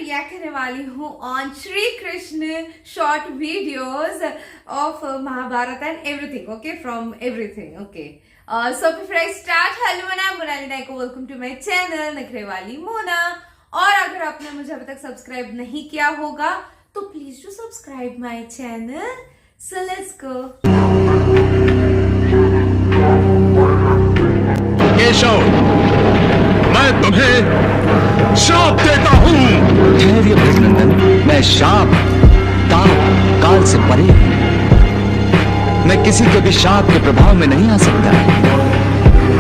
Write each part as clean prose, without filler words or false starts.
React करने वाली हूँ on Shri Krishna short videos of Mahabharat and everything, okay, from everything, okay. So before I start, hello Mona, Monali Nayak, welcome to my channel नखरे वाली मोना। और अगर आपने मुझे अभी तक सब्सक्राइब नहीं किया होगा तो please do subscribe my channel. So let's go. Keshav, मैं तुम्हें श्राप देता हूँ। धैर्य ब्रजनंदन, मैं शाप ताप काल से परे हूँ। मैं किसी के भी शाप के प्रभाव में नहीं आ सकता।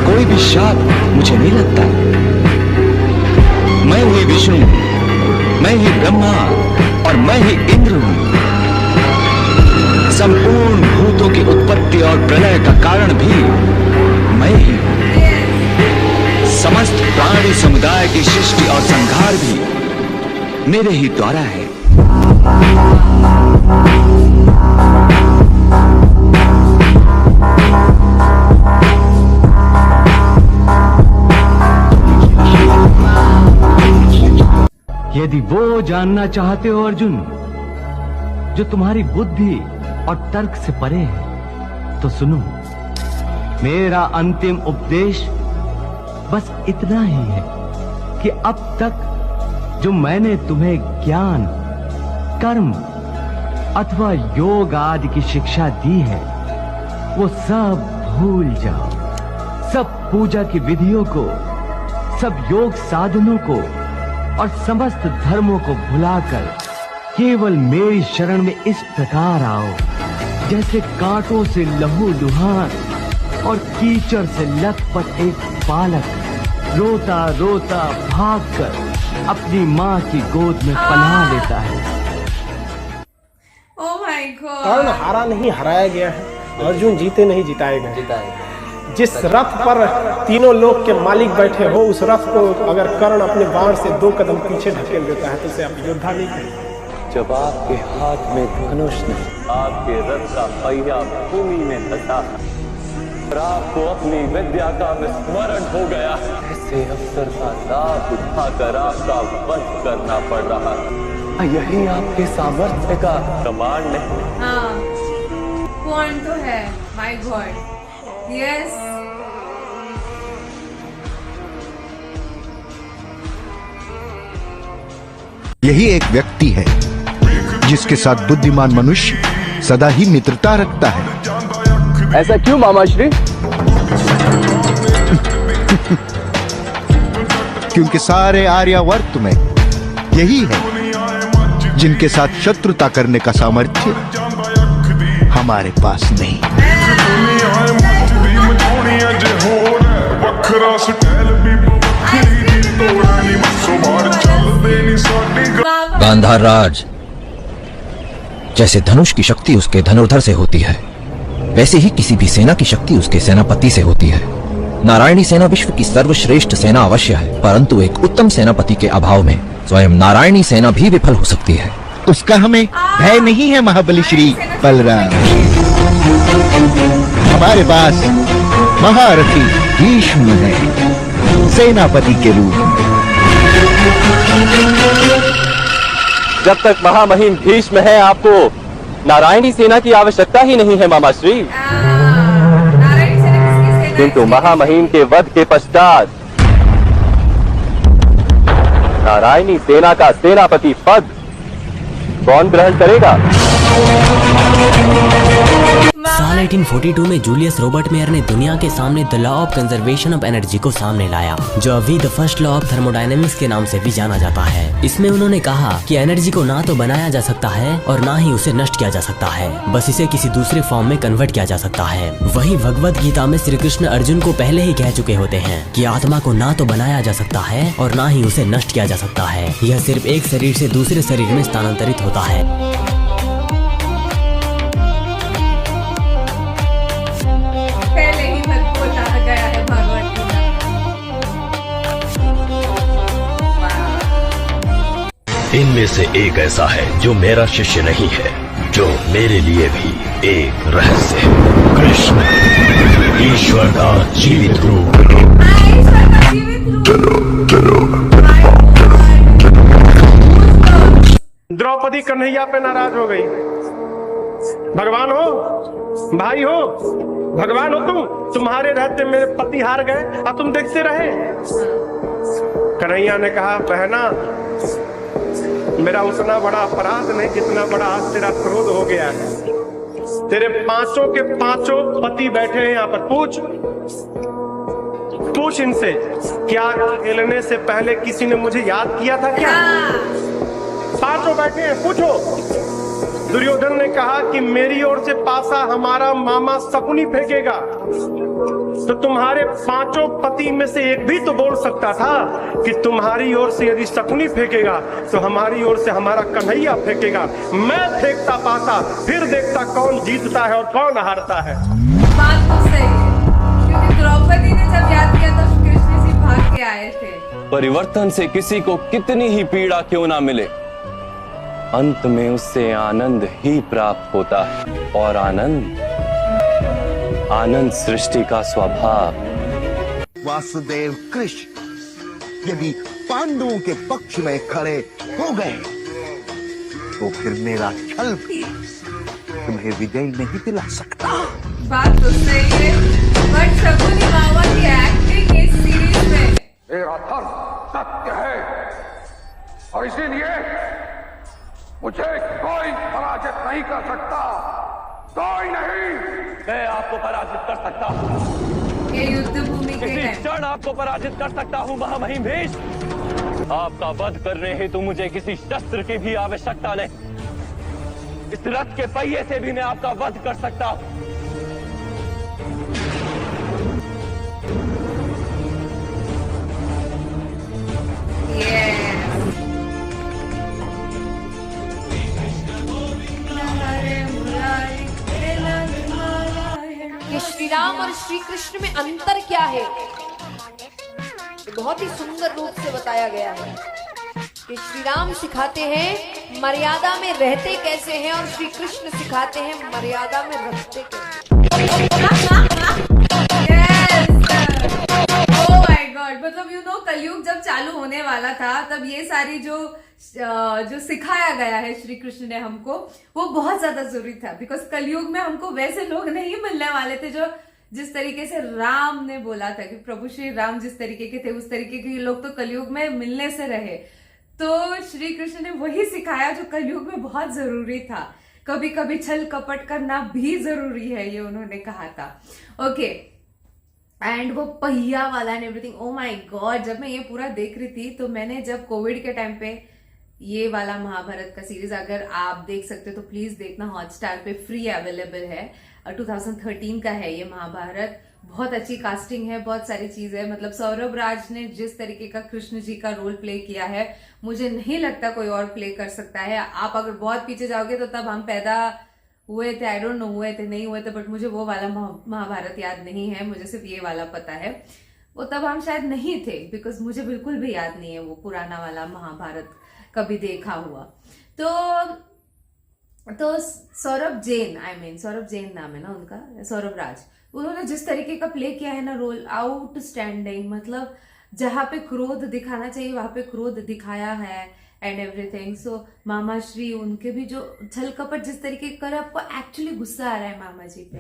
कोई भी शाप मुझे नहीं लगता। मैं ही विष्णु, मैं ही ब्रह्मा और मैं ही इंद्र हूँ। संपूर्ण भूतों की उत्पत्ति और प्रलय का कारण भी मैं ही। समस्त प्राणी समुदाय की सृष्टि और संहार भी मेरे ही द्वारा है। यदि वो जानना चाहते हो अर्जुन, जो तुम्हारी बुद्धि और तर्क से परे है, तो सुनो, मेरा अंतिम उपदेश बस इतना ही है कि अब तक जो मैंने तुम्हें ज्ञान, कर्म अथवा योग आदि की शिक्षा दी है, वो सब भूल जाओ। सब पूजा की विधियों को, सब योग साधनों को और समस्त धर्मों को भुलाकर केवल मेरी शरण में इस प्रकार आओ, जैसे कांटों से लहू लुहान और कीचड़ से लथपथ एक बालक रोता रोता भागकर अपनी माँ की गोद में पनाह लेता है। Oh my God. कर्ण हारा नहीं हराया गया है, अर्जुन जीते नहीं जिताए गए। जिस रथ पर तीनों लोक के मालिक बैठे हो, उस रथ को अगर कर्ण अपने बाण से 2 कदम पीछे ढकेल देता है तो उसे आप योद्धा नहीं कहेंगे। जब आपके हाथ में धनुष नहीं, आपके रथ का पहिया भूमि में धंसा और आपको अपनी विद्या का विस्मरण हो गया। ऐसे अवसर का लाभ उठाकर आपका वध करना पड़ रहा है। यही आपके सामर्थ्य का प्रमाण नहीं। हाँ, पॉइंट तो है। My God, yes. यही एक व्यक्ति है जिसके साथ बुद्धिमान मनुष्य सदा ही मित्रता रखता है। ऐसा क्यों मामाश्री? क्योंकि सारे आर्यावर्त में यही है जिनके साथ शत्रुता करने का सामर्थ्य हमारे पास नहीं। गांधार राज, जैसे धनुष की शक्ति उसके धनुर्धर से होती है, वैसे ही किसी भी सेना की शक्ति उसके सेनापति से होती है। नारायणी सेना विश्व की सर्वश्रेष्ठ सेना अवश्य है, परंतु एक उत्तम सेनापति के अभाव में स्वयं नारायणी सेना भी विफल हो सकती है। उसका हमें भय नहीं है महाबली श्री बलराम। हमारे पास महारथी भीष्म है, सेनापति के रूप में। जब तक महामहिम भीष्म है, आपको नारायणी सेना की आवश्यकता ही नहीं है मामाश्री। नारायणी सेना किसकी सेना? किंतु महामहिम के वध के पश्चात नारायणी सेना का सेनापति पद कौन ग्रहण करेगा? साल 1842 में जूलियस रॉबर्ट मेयर ने दुनिया के सामने the law of conservation of energy को सामने लाया, जो अभी the first law of thermodynamics के नाम से भी जाना जाता है। इसमें उन्होंने कहा कि एनर्जी को ना तो बनाया जा सकता है और ना ही उसे नष्ट किया जा सकता है, बस इसे किसी दूसरे फॉर्म में कन्वर्ट किया जा सकता है। वही भगवत गीता में श्री कृष्ण अर्जुन को पहले ही कह चुके होते हैं कि आत्मा को ना तो बनाया जा सकता है और ना ही उसे नष्ट किया जा सकता है। यह सिर्फ एक शरीर से दूसरे शरीर में स्थानांतरित होता है। इनमें से एक ऐसा है जो मेरा शिष्य नहीं है, जो मेरे लिए भी एक रहस्य है। कृष्ण, ईश्वर का जीवित रूप। द्रौपदी कन्हैया पे नाराज हो गई। भगवान हो, भाई हो, भगवान हो तुम्हारे रहते मेरे पति हार गए और तुम देखते रहे। कन्हैया ने कहा बहना, मेरा उतना बड़ा अपराध नहीं जितना बड़ा आज तेरा क्रोध हो गया है। तेरे पांचों के पांचों पति बैठे हैं यहाँ पर, पूछ इनसे, क्या खेलने से पहले किसी ने मुझे याद किया था क्या? पांचों बैठे हैं, पूछो। दुर्योधन ने कहा कि मेरी ओर से पासा हमारा मामा शकुनी फेंकेगा, तो तुम्हारे पांचों पति में से एक भी तो बोल सकता था कि तुम्हारी ओर से यदि शकुनी फेंकेगा तो हमारी ओर से हमारा कन्हैया फेंकेगा। मैं फेंकता पासा, फिर देखता कौन जीतता है और कौन हारता है। बात तो सही है, क्योंकि द्रौपदी ने जब याद किया तो कृष्ण जी भाग के आए थे। परिवर्तन से किसी को कितनी ही पीड़ा क्यों ना मिले, अंत में उससे आनंद ही प्राप्त होता है, और आनंद सृष्टि का स्वभाव। वासुदेव कृष्ण यदि पांडवों के पक्ष में खड़े हो गए तो फिर मेरा छल भी तुम्हें विजय नहीं दिला सकता। बात तो सही है, बट शकुनी मामा की एक्टिंग इस सीरीज में मेरा धर्म सत्य है और इसीलिए मुझे कोई पराजित नहीं कर सकता, कोई नहीं। मैं आपको पराजित कर सकता हूँ, ये युद्ध भूमि के किसी हैं। क्षण आपको पराजित कर सकता हूँ महामहिम भीष्म। आपका वध करने हेतु मुझे किसी शस्त्र की भी आवश्यकता नहीं, इस रथ के पहिए से भी मैं आपका वध कर सकता हूँ। ये श्री राम और श्री कृष्ण में अंतर क्या है, ये बहुत ही सुंदर रूप से बताया गया है कि श्री राम सिखाते हैं मर्यादा में रहते कैसे हैं और श्री कृष्ण सिखाते हैं मर्यादा में रखते कैसे। Oh my God, मतलब यू नो कलयुग जब चालू होने वाला था तब ये सारी जो सिखाया गया है श्री कृष्ण ने हमको, वो बहुत ज्यादा जरूरी था। बिकॉज कलयुग में हमको वैसे लोग नहीं मिलने वाले थे जो जिस तरीके से राम ने बोला था कि प्रभु श्री राम जिस तरीके के थे उस तरीके के लोग तो कलयुग में मिलने से रहे। तो श्री कृष्ण ने वही सिखाया जो कलयुग में बहुत जरूरी था। कभी कभी छल कपट करना भी जरूरी है, ये उन्होंने कहा था। ओके, एंड वो पहिया वाला and everything, oh my God. जब मैं ये पूरा देख रही थी तो मैंने जब कोविड के टाइम पे ये वाला महाभारत का सीरीज अगर आप देख सकते हो तो प्लीज देखना, हॉटस्टार पे फ्री अवेलेबल है। 2013 का है ये महाभारत, बहुत अच्छी कास्टिंग है, बहुत सारी चीज है। मतलब सौरभ राज ने जिस तरीके का कृष्ण जी का रोल प्ले किया है मुझे नहीं लगता कोई और प्ले कर सकता है। आप अगर बहुत पीछे जाओगे तो तब हम पैदा हुए थे, आई डोंट नो हुए थे नहीं हुए थे, बट मुझे वो वाला महाभारत याद नहीं है, मुझे सिर्फ ये वाला पता है। वो तब हम शायद नहीं थे, बिकॉज मुझे बिल्कुल भी याद नहीं है वो पुराना वाला महाभारत कभी देखा हुआ। तो सौरभ जैन नाम है ना उनका, सौरभ राज, उन्होंने जिस तरीके का प्ले किया है ना रोल, आउटस्टैंडिंग। मतलब जहां पे क्रोध दिखाना चाहिए वहां पे क्रोध दिखाया है एंड एवरीथिंग। सो मामा श्री उनके भी जो छल कपट जिस तरीके कर आपको एक्चुअली गुस्सा आ रहा है मामा जी पे,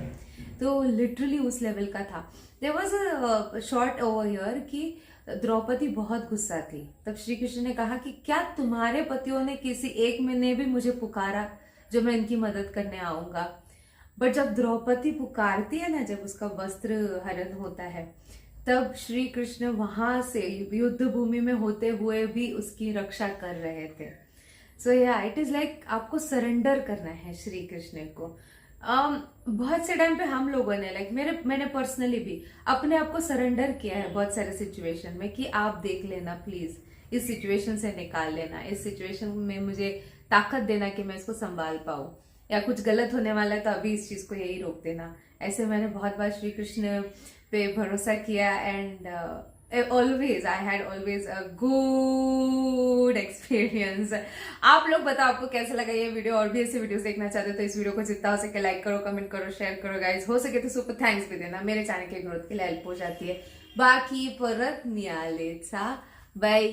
तो लिटरली उस लेवल का था। There was a short over here कि द्रौपदी बहुत गुस्सा थी। तब श्री कृष्ण ने कहा कि क्या तुम्हारे पतियों ने किसी एक में ने भी मुझे पुकारा जो मैं इनकी मदद करने आऊंगा। बट जब द्रौपदी पुकारती है ना, जब उसका वस्त्र हरण होता है, तब श्री कृष्ण वहां से युद्ध भूमि में होते हुए भी उसकी रक्षा कर रहे थे। सो या इट इज लाइक आपको सरेंडर करना है श्री कृष्ण को। बहुत से टाइम पे हम लोगों ने मैंने पर्सनली भी अपने आप को सरेंडर किया है बहुत सारे सिचुएशन में कि आप देख लेना प्लीज, इस सिचुएशन से निकाल लेना, इस सिचुएशन में मुझे ताकत देना कि मैं इसको संभाल पाऊं, या कुछ गलत होने वाला है तो अभी इस चीज को यही रोक देना। ऐसे मैंने बहुत बार श्री कृष्ण पे भरोसा किया and always I had always a good experience. आप लोग बताओ आपको कैसा लगा ये वीडियो, और भी ऐसे वीडियोस देखना चाहते हो तो इस वीडियो को जितना हो सके लाइक करो, कमेंट करो, शेयर करो गाइज। हो सके तो सुपर थैंक्स भी देना, मेरे चैनल के ग्रोथ के लिए हेल्प हो जाती है। बाकी परत नियालेचा बाय।